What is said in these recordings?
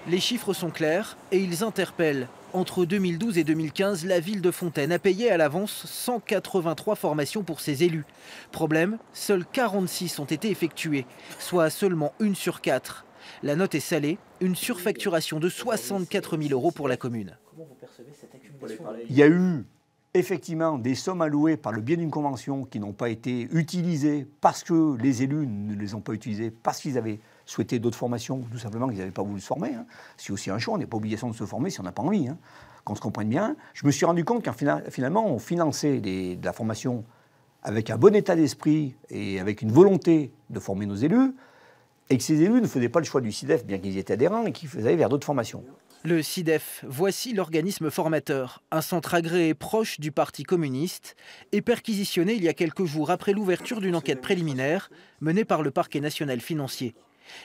Les chiffres sont clairs et ils interpellent. Entre 2012 et 2015, la ville de Fontaine a payé à l'avance 183 formations pour ses élus. Problème, seules 46 ont été effectuées, soit seulement 1 sur 4. La note est salée, une surfacturation de 64 000 € pour la commune. Comment vous percevez cette accumulation ? Il y a eu effectivement des sommes allouées par le biais d'une convention qui n'ont pas été utilisées parce que les élus ne les ont pas utilisées, parce qu'ils avaient souhaité d'autres formations, ou tout simplement qu'ils n'avaient pas voulu se former. C'est aussi un choix, on n'est pas obligation de se former si on n'a pas envie. Qu'on se comprenne bien. Je me suis rendu compte qu'en finalement, on finançait de la formation avec un bon état d'esprit et avec une volonté de former nos élus, et que ces élus ne faisaient pas le choix du SIDEF, bien qu'ils y étaient adhérents, et qu'ils faisaient vers d'autres formations. Le SIDEF, voici l'organisme formateur, un centre agréé proche du Parti communiste et perquisitionné il y a quelques jours après l'ouverture d'une enquête préliminaire menée par le parquet national financier.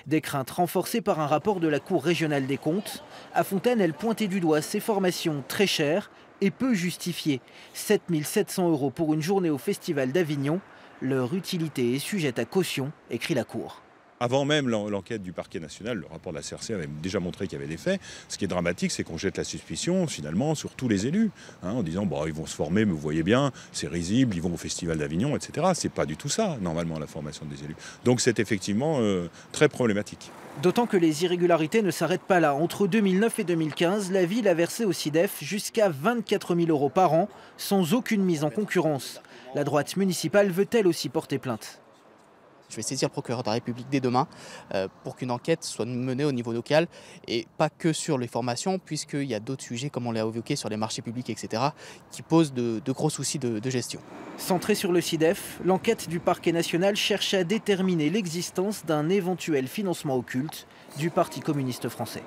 Des craintes renforcées par un rapport de la Cour régionale des comptes. À Fontaine, elle pointait du doigt ces formations très chères et peu justifiées. 7 700 € pour une journée au Festival d'Avignon. Leur utilité est sujette à caution, écrit la Cour. Avant même l'enquête du parquet national, le rapport de la CRC avait déjà montré qu'il y avait des faits. Ce qui est dramatique, c'est qu'on jette la suspicion, finalement, sur tous les élus, en disant bon, ils vont se former, mais vous voyez bien, c'est risible, ils vont au Festival d'Avignon, etc. C'est pas du tout ça, normalement, la formation des élus. Donc c'est effectivement très problématique. D'autant que les irrégularités ne s'arrêtent pas là. Entre 2009 et 2015, la ville a versé au SIDEF jusqu'à 24 000 € par an, sans aucune mise en concurrence. La droite municipale veut elle aussi porter plainte. Je vais saisir le procureur de la République dès demain pour qu'une enquête soit menée au niveau local et pas que sur les formations, puisqu'il y a d'autres sujets, comme on l'a évoqué, sur les marchés publics, etc., qui posent de gros soucis de gestion. Centrée sur le SIDEF, l'enquête du parquet national cherche à déterminer l'existence d'un éventuel financement occulte du Parti communiste français.